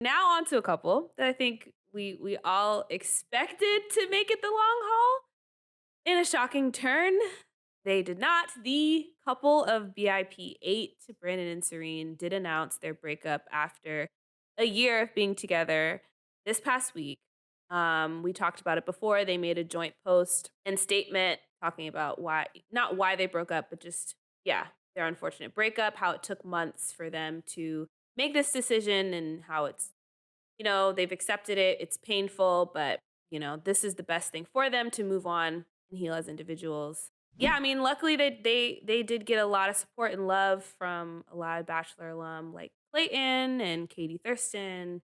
Now on to a couple that I think we all expected to make it the long haul. In a shocking turn, they did not. The couple of BIP 8, Brandon and Serene, did announce their breakup after a year of being together this past week. We talked about it before. They made a joint post and statement talking about why, not why they broke up, but just, yeah, their unfortunate breakup, how it took months for them to make this decision and how it's, they've accepted it. It's painful, but, this is the best thing for them to move on and heal as individuals. Yeah, I mean, luckily they did get a lot of support and love from a lot of Bachelor alum like Clayton and Katie Thurston,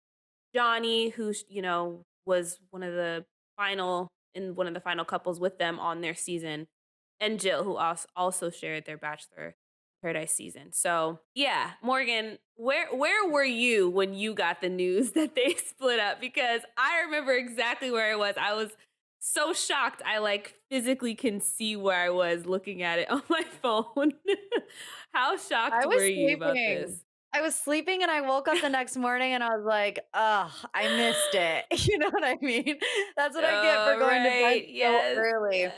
Johnny, who was one of the final couples with them on their season, and Jill, who also shared their Bachelor Paradise season. So yeah, Morgan, where were you when you got the news that they split up? Because I remember exactly where I was. I was so shocked. I like physically can see where I was looking at it on my phone. How shocked I was were you about sleeping. this? I was sleeping and I woke up the next morning and I was like, "Ugh, I missed it." You know what I mean? That's what I get for going to bed Right. so Yes. early. Yes.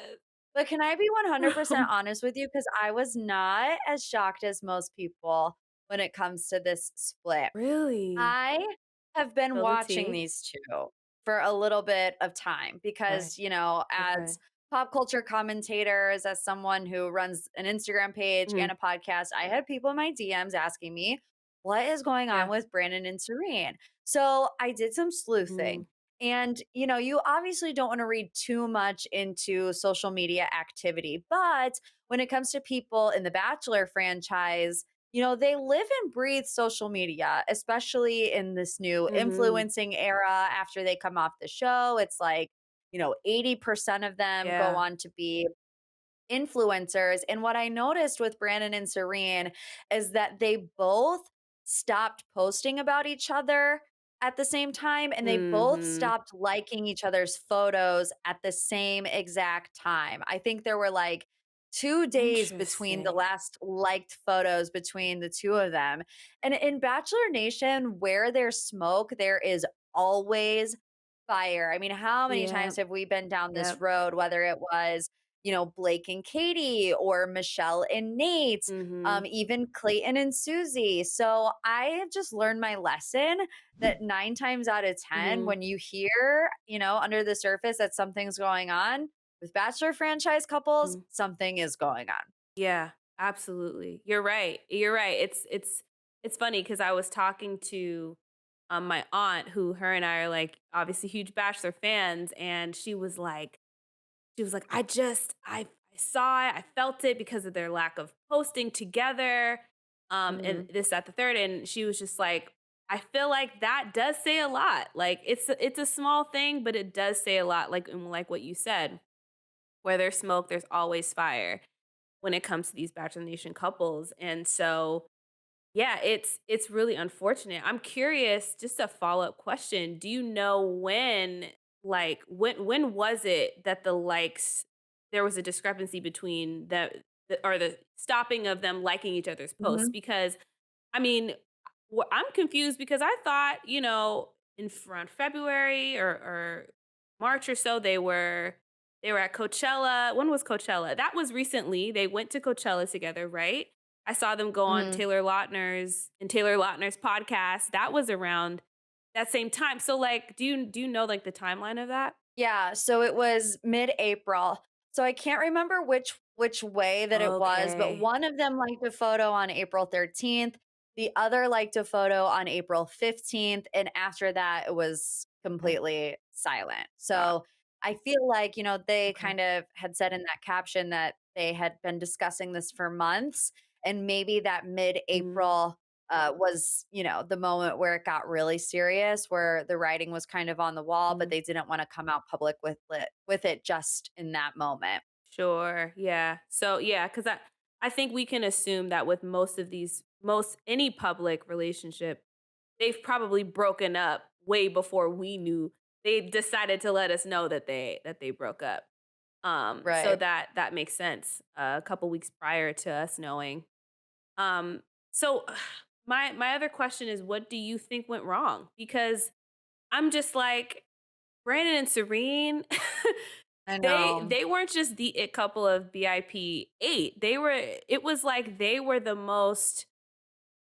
But can I be 100% honest with you? Because I was not as shocked as most people when it comes to this split. Really? I have been Spill the watching tea? these 2 for a little bit of time Okay. because, as Okay. pop culture commentators, as someone who runs an Instagram page Mhm. and a podcast, I had people in my DMs asking me, "What is going on Yeah. with Brandon and Serene?" So I did some Mm. sleuthing. And, you obviously don't want to read too much into social media activity. But when it comes to people in the Bachelor franchise, they live and breathe social media, especially in this new Mhm. influencing era after they come off the show. It's like, 80% of them go Yeah. on to be influencers. And what I noticed with Brandon and Serene is that they both stopped posting about each other at the same time, and they both Mhm. stopped liking each other's photos at the same exact time. I think there were like 2 days between the Interesting. last liked photos between the two of them. And in Bachelor Nation, where there's smoke, there is always fire. I mean, how many times Yep. have we been down this Yep. road, whether it was Blake and Katie or Michelle and Nate, Mhm. even Clayton and Susie. So I have just learned my lesson that 9 times out of 10, Mhm. when you hear, under the surface that something's going on with Bachelor franchise couples, Mhm. something is going on. Yeah, absolutely. You're right. You're right. It's funny because I was talking to my aunt, who her and I are like obviously huge Bachelor fans, and she was like, I saw it, I felt it because of their lack of posting together, and Mhm. this, that, the third, and she was just like, I feel like that does say a lot. Like it's a small thing, but it does say a lot. Like what you said, where there's smoke, there's always fire when it comes to these Bachelor Nation couples. And so, yeah, it's really unfortunate. I'm curious, just a follow-up question. Do you know when was it that there was a discrepancy between the stopping of them liking each other's posts? Mhm. Because I mean, I'm confused because I thought, around February or March or so, they were at Coachella. When was Coachella? That was recently. They went to Coachella together, right? I saw them go on Mhm. Taylor Lautner's podcast. That was around that same time. So, like, do you know like the timeline of that? Yeah, so it was mid-April. So I can't remember which way that it was, but Okay. one of them liked a photo on April 13th, the other liked a photo on April 15th, and after that it was Okay. completely silent. Got So I feel like, they okay. kind of had said in that caption that they had been discussing this for months, and maybe that Mm, mid-April was, the moment where it got really serious, where the writing was kind of on the wall, but mm. they didn't want to come out public with it just in that moment. Sure. Yeah. So yeah, because I think we can assume that with most any public relationship, they've probably broken up way before we knew. They decided to let us know that they broke up. So Right. that makes sense. A couple weeks prior to us knowing. Um, so my other question is, what do you think went wrong? Because I'm just like, Brandon and Serene, I they know. they weren't just the it couple of BIP 8. It was like they were the most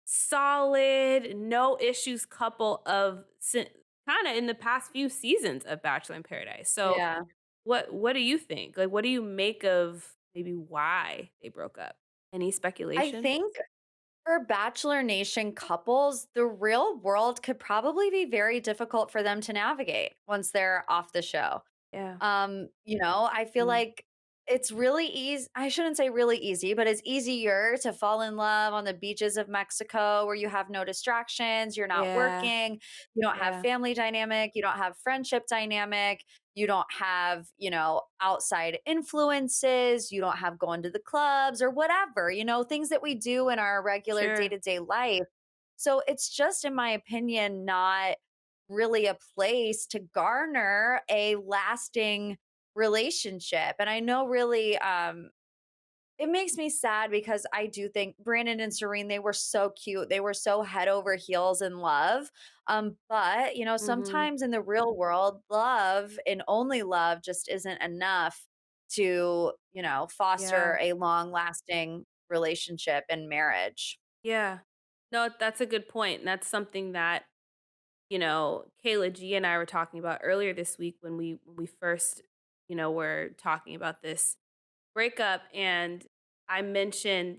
solid, no issues couple of kind of in the past few seasons of Bachelor in Paradise. So, Yeah. what do you think? Like, what do you make of maybe why they broke up? Any I speculation? think for Bachelor Nation couples, the real world could probably be very difficult for them to navigate once they're off the show. Yeah. I feel Mm. like it's really easy. I shouldn't say really easy, but it's easier to fall in love on the beaches of Mexico where you have no distractions, you're not Yeah. working, you don't have Yeah. family dynamic, you don't have friendship dynamic, you don't have, outside influences, you don't have going to the clubs or whatever, things that we do in our regular Sure. day-to-day life. So it's just in my opinion not really a place to garner a lasting relationship. And I know really it makes me sad because I do think Brandon and Serene, they were so cute. They were so head over heels in love. But Mhm. sometimes in the real world, love and only love just isn't enough to, Yeah. foster a long lasting relationship and marriage. Yeah. No, that's a good point. And that's something that, Kayla G and I were talking about earlier this week when we first, were talking about this breakup. And I mentioned,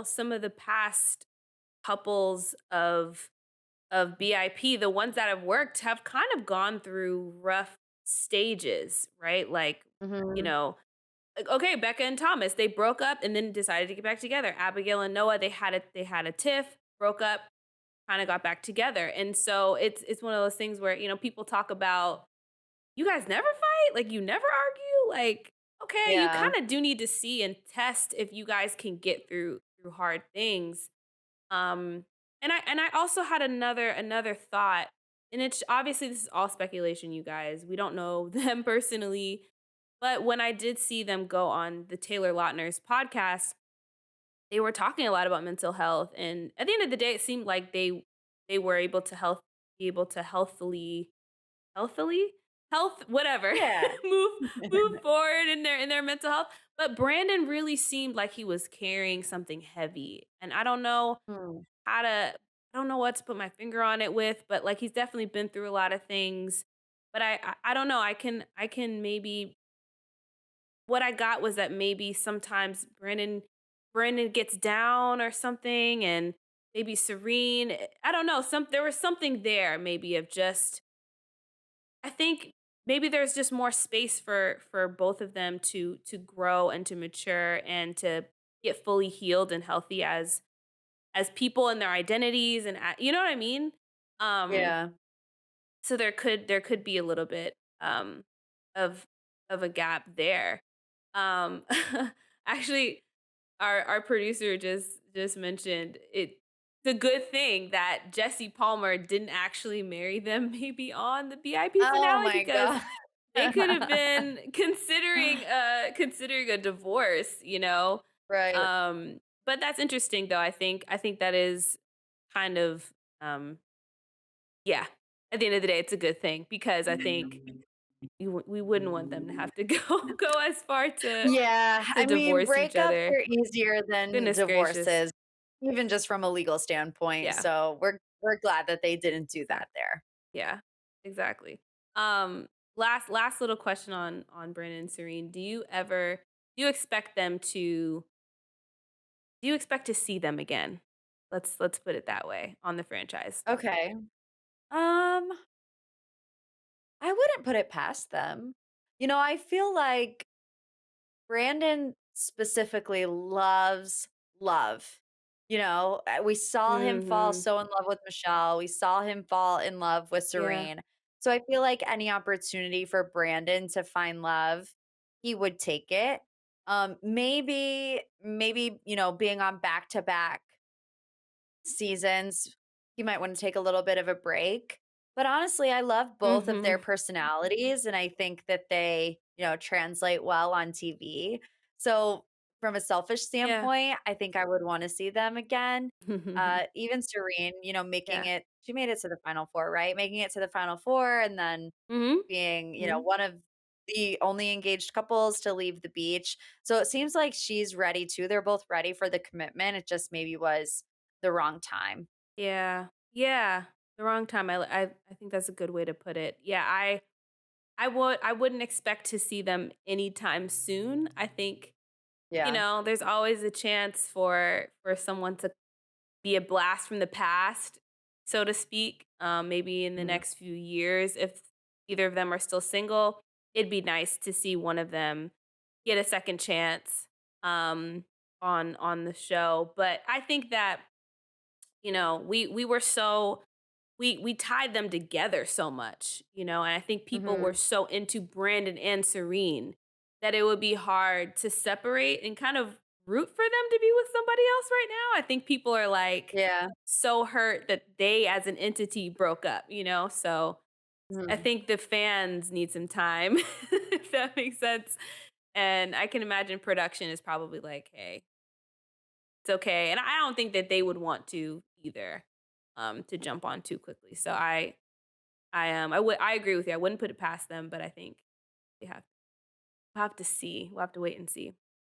some of the past couples of BIP, the ones that have worked have kind of gone through rough stages, right? Like, you Hmm. know, okay, Becca and Thomas, they broke up and then decided to get back together. Abigail and Noah, they had a tiff, broke up, kind of got back together. And so it's one of those things where, people talk about, you guys never fight? Like you never argue? Like, okay, you Yeah. kind of do need to see and test if you guys can get through hard things. Um and I also had another thought, and it's obviously this is all speculation, you guys. We don't know them personally, but when I did see them go on the Taylor Lautner's podcast, they were talking a lot about mental health, and at the end of the day, it seemed like they were able to healthfully healthily health whatever Yeah. move forward in their mental health. But Brandon really seemed like he was carrying something heavy, and Hmm. how to I don't know what to put my finger on it with, but like he's definitely been through a lot of things. But I don't know. I can maybe what I got was that maybe sometimes Brandon gets down or something, and maybe Serene. I don't know. There was something there maybe of just I think maybe there's just more space for both of them to grow and to mature and to get fully healed and healthy as people and their identities and you know what I mean? Um Yeah. so there could be a little bit of of a gap there. Um actually our producer just mentioned it's a good thing that Jesse Palmer didn't actually marry them maybe on the BIP Oh finale my because god. they could have been considering a divorce, you know? Right. But that's interesting though. I think that is kind of um yeah. At the end of the day, it's a good thing because I think we wouldn't want them to have to go as far Yeah, to I mean, divorce each breakups other. are easier than Goodness gracious. divorces, even just from a legal standpoint, Yeah. so we're glad that they didn't do that Exactly. there. Yeah. Exactly. Um last little question on Brandon and Serene. Do you expect them to do you expect to see them again? Let's put it that way on the franchise. Okay. Um, I wouldn't put it past them. I feel like Brandon specifically loves love. We saw him fall Mhm. so in love with Michelle. We saw him fall in love with Yeah. Serene. So I feel like any opportunity for Brandon to find love, he would take it. Maybe, being on back to back seasons, he might want to take a little bit of a break. But honestly, I love both of their Mhm. personalities and I think that they, translate well on TV. So from a selfish Yeah. standpoint, I think I would wanna see them again. Even Serene, making Yeah. it she made it to the Final Four, right? Making it to the Final Four and then Mhm. being, Mhm. one of the only engaged couples to leave the beach. So it seems like she's ready too. They're both ready for the commitment. It just maybe was the wrong time. Yeah. Yeah. The wrong time. I think that's a good way to put it. Yeah, I wouldn't expect to see them anytime soon. I think, Yeah. there's always a chance for someone to be a blast from the past, so to speak. Maybe in the Mhm. next few years, if either of them are still single, it'd be nice to see one of them get a second chance on the show. But I think that we were so we tied them together so much, and I think people were Mhm. so into Brandon and Serene that it would be hard to separate and kind of root for them to be with somebody else right now. I think people are like Yeah. so hurt that they as an entity broke up, so I Mhm. think the fans need some time, if that makes sense. And I can imagine production is probably like, hey, it's okay. And I don't think that they would want to either, to jump on too quickly. So I agree with you. I wouldn't put it past them, but I think they have to see. We'll have to wait and see.